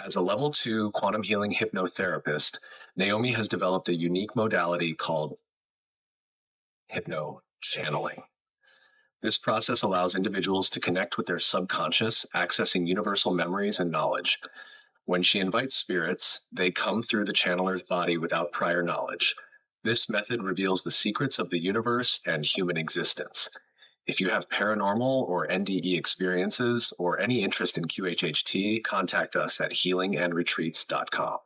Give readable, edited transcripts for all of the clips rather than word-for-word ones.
As a level 2 quantum healing hypnotherapist, Naomi has developed a unique modality called hypno-channeling. This process allows individuals to connect with their subconscious, accessing universal memories and knowledge. When she invites spirits, they come through the channeler's body without prior knowledge. This method reveals the secrets of the universe and human existence. If you have paranormal or NDE experiences or any interest in QHHT, contact us at healingandretreats.com.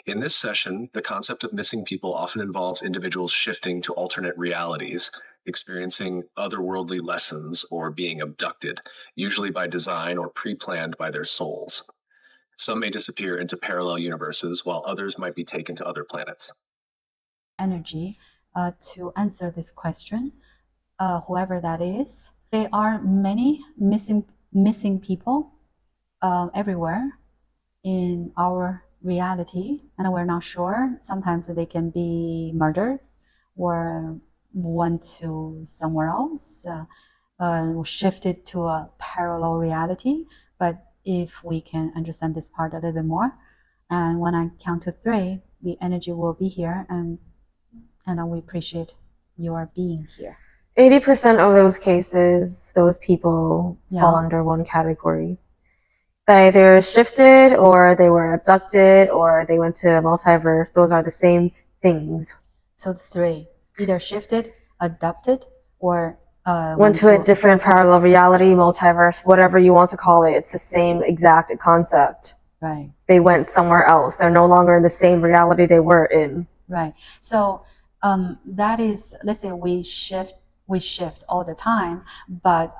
In this session, the concept of missing people often involves individuals shifting to alternate realities, experiencing otherworldly lessons, or being abducted, usually by design or pre-planned by their souls. Some may disappear into parallel universes, while others might be taken to other planets. Energy to answer this question, whoever that is. There are many missing people everywhere in our reality, and we're not sure. Sometimes they can be murdered or went to somewhere else, shifted to a parallel reality. But if we can understand this part a little bit more, and when I count to 3, the energy will be here, and we appreciate your being here. 80% of those cases, those people fall under one category. They either shifted, or they were abducted, or they went to a multiverse. Those are the same things. So 3, either shifted, adopted, or went to a different parallel reality, multiverse, whatever you want to call it. It's the same exact concept. Right. They went somewhere else. They're no longer in the same reality they were in. Right. So that is, let's say we shift all the time, but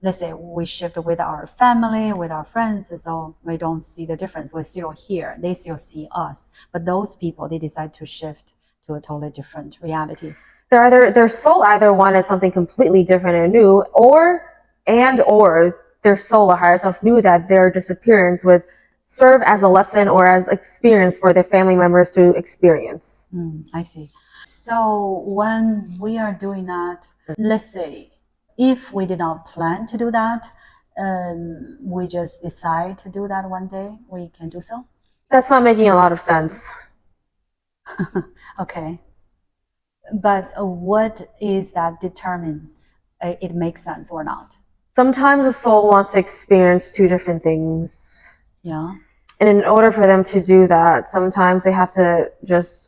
let's say we shift with our family, with our friends, so we don't see the difference. We're still here. They still see us. But those people, they decide to shift to a totally different reality. Their soul either wanted something completely different and new, or their soul or higher self knew that their disappearance would serve as a lesson or as experience for their family members to experience. I see. So when we are doing that, let's say if we did not plan to do that, we just decide to do that one day, we can do so? That's not making a lot of sense. Okay. But what is that determine it makes sense or not? Sometimes a soul wants to experience 2 different things. Yeah. And in order for them to do that, sometimes they have to just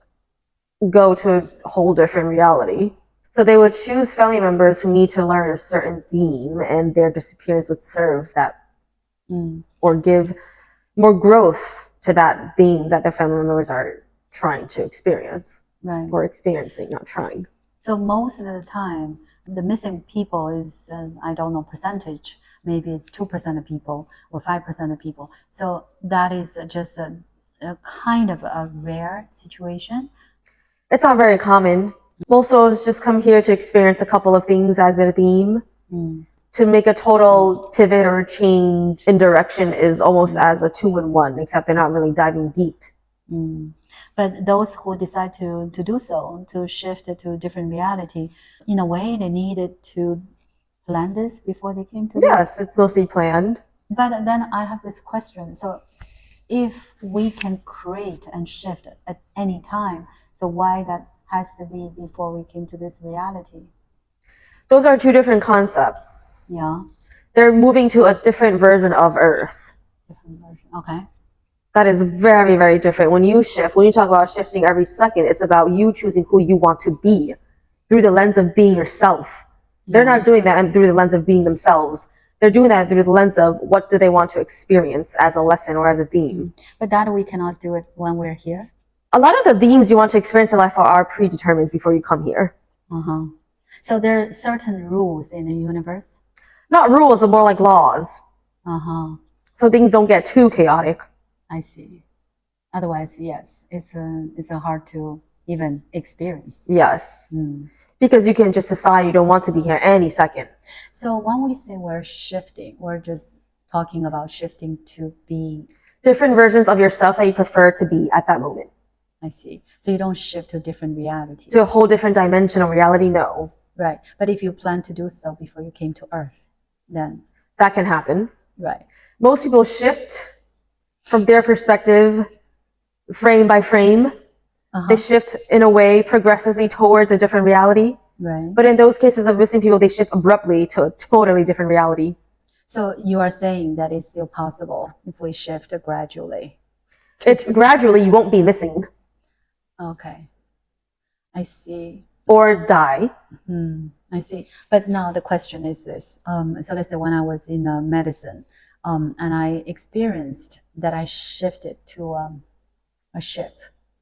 go to a whole different reality. So they would choose family members who need to learn a certain theme, and their disappearance would serve that or give more growth to that theme that their family members are trying to experience. Right. Or experiencing, not trying. So most of the time, the missing people is, I don't know, percentage. Maybe it's 2% of people or 5% of people. So that is just a kind of a rare situation. It's not very common. Most souls just come here to experience a couple of things as their theme. To make a total pivot or change in direction is almost as a 2-in-1, except they're not really diving deep. But those who decide to do so, to shift to a different reality, in a way, they needed to plan this before they came to this? Yes, it's mostly planned. But then I have this question. So if we can create and shift at any time, so why that has to be before we came to this reality? Those are 2 different concepts. Yeah. They're moving to a different version of Earth. Different version. Okay. That is very, very different. When you talk about shifting every second, it's about you choosing who you want to be through the lens of being yourself. They're not doing that through the lens of being themselves. They're doing that through the lens of what do they want to experience as a lesson or as a theme. But that we cannot do it when we're here. A lot of the themes you want to experience in life are predetermined before you come here. So there are certain rules in the universe? Not rules, but more like laws. So things don't get too chaotic. I see. Otherwise, yes, it's a hard to even experience. Yes. Because you can just decide you don't want to be here any second. So when we say we're shifting, we're just talking about shifting to be different versions of yourself that you prefer to be at that moment. I see. So you don't shift to a different reality. To a whole different dimensional reality, no. Right. But if you plan to do so before you came to Earth, then that can happen. Right. Most people shift from their perspective, frame by frame, they shift in a way progressively towards a different reality. Right. But in those cases of missing people, they shift abruptly to a totally different reality. So you are saying that it's still possible if we shift gradually. It's gradually, you won't be missing. Okay. I see. Or die. I see. But now the question is this. So let's say when I was in medicine, and I experienced that I shifted to a ship.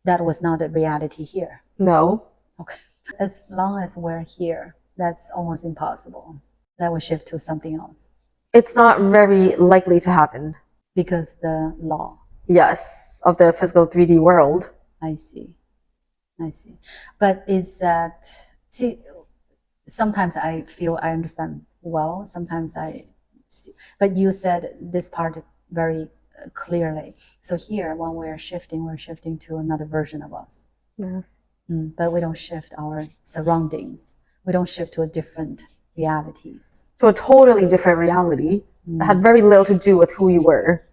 That was not the reality here. No. Okay. As long as we're here, that's almost impossible. That we shift to something else. It's not very likely to happen. Because the law. Yes, of the physical 3D world. I see. I see. But is that, see, sometimes I feel I understand well, sometimes but you said this part very clearly. So here, when we're shifting to another version of us. Yes. But we don't shift our surroundings. We don't shift to a different realities. To a totally different reality that had very little to do with who you were.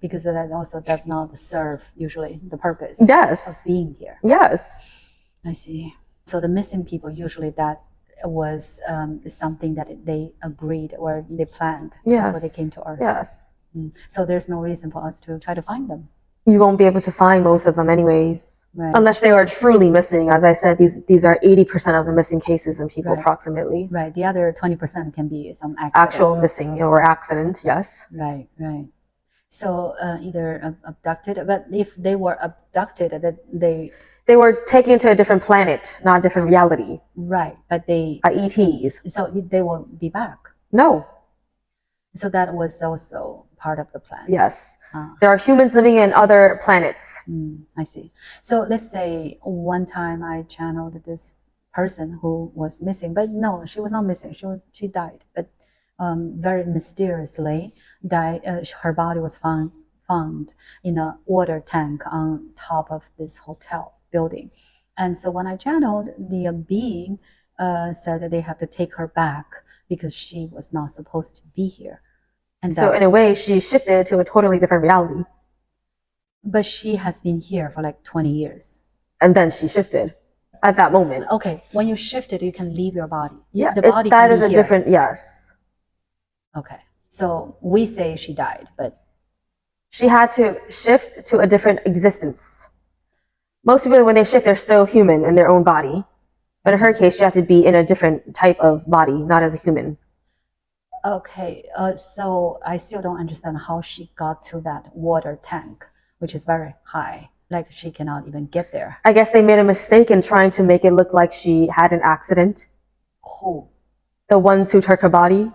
Because that also does not serve usually the purpose of being here. Yes. I see. So the missing people, usually that was something that they agreed or they planned before they came to Earth. Yes. So there's no reason for us to try to find them. You won't be able to find most of them anyways. Right. Unless they are truly missing. As I said, these are 80% of the missing cases in people approximately. Right. The other 20% can be some accident. Actual missing or accident, yes. Right, right. So either abducted, but if they were abducted, that they were taken to a different planet, not a different reality. Right, but they by ETs. So they will be back. No. So that was also part of the plan. Yes. There are humans living in other planets. I see. So let's say one time I channeled this person who was missing, but no, she was not missing. She died, but very mysteriously died. Her body was found in a water tank on top of this hotel building. And so when I channeled, the being said that they have to take her back because she was not supposed to be here. And so in a way, she shifted to a totally different reality. But she has been here for like 20 years. And then she shifted at that moment. Okay, when you shifted, you can leave your body. Yeah, the body that can is be a here. different, yes. Okay, so we say she died, but she had to shift to a different existence. Most people, when they shift, they're still human in their own body. But in her case, she had to be in a different type of body, not as a human. Okay, so I still don't understand how she got to that water tank, which is very high. Like she cannot even get there. I guess they made a mistake in trying to make it look like she had an accident. Who? The ones who took her body.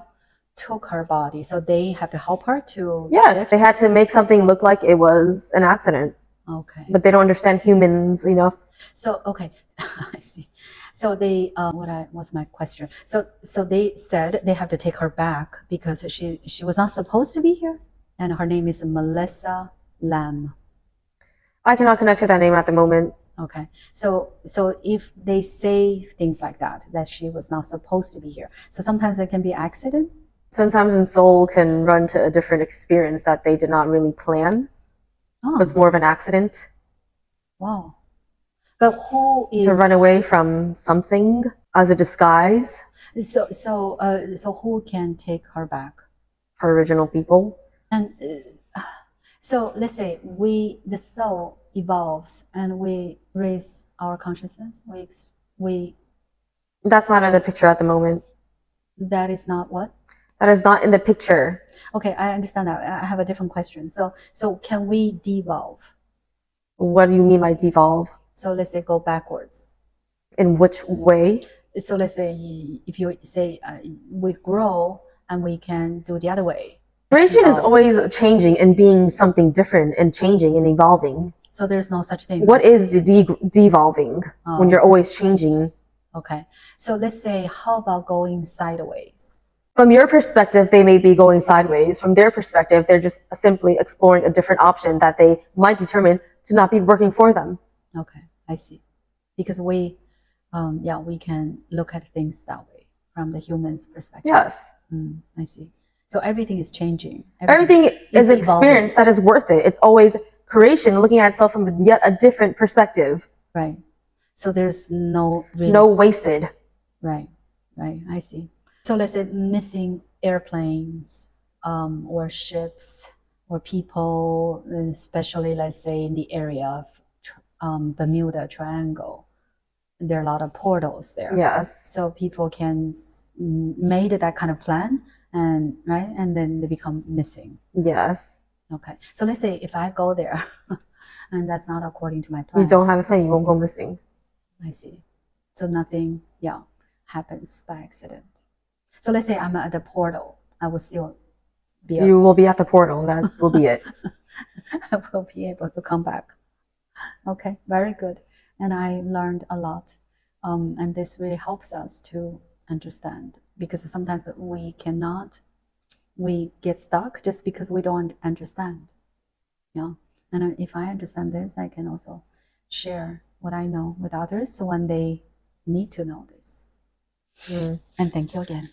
Took her body, so they have to help her to Yes, they had to make something look like it was an accident. Okay. But they don't understand humans enough. So, okay, I see. So they, what was my question? So they said they have to take her back because she was not supposed to be here, and her name is Melissa Lam. I cannot connect to that name at the moment. Okay, so if they say things like that she was not supposed to be here, so sometimes there can be accident. Sometimes a soul can run to a different experience that they did not really plan. But it's more of an accident. Wow. But who is to run away from something as a disguise? So who can take her back? Her original people. And so let's say the soul evolves and we raise our consciousness. We. That's not in the picture at the moment. That is not what? That is not in the picture. Okay, I understand that. I have a different question. So can we devolve? What do you mean by devolve? So let's say go backwards. In which way? So let's say if you say we grow and we can do the other way. Creation is always changing and being something different and changing and evolving. So there's no such thing. What is devolving when you're always changing? Okay. So let's say, how about going sideways? From your perspective, they may be going sideways. From their perspective, they're just simply exploring a different option that they might determine to not be working for them. Okay, I see. Because we can look at things that way from the human's perspective. Yes. I see. So everything is changing. Everything is an evolving. experience that is worth it. It's always creation, looking at itself from yet a different perspective. Right. So there's no risk. No wasted. Right. I see. So let's say missing airplanes, or ships, or people, especially let's say in the area of Bermuda Triangle. There are a lot of portals there. Yes. So people can made that kind of plan, and right, and then they become missing. Yes. Okay. So let's say if I go there, and that's not according to my plan. You don't have a plan, you won't go missing. I see. So nothing, happens by accident. So let's say I'm at the portal, I will still be. You will be at the portal. That will be it. I will be able to come back. Okay, very good. And I learned a lot. And this really helps us to understand, because sometimes we get stuck just because we don't understand. Yeah. And if I understand this, I can also share what I know with others when they need to know this. And thank you again.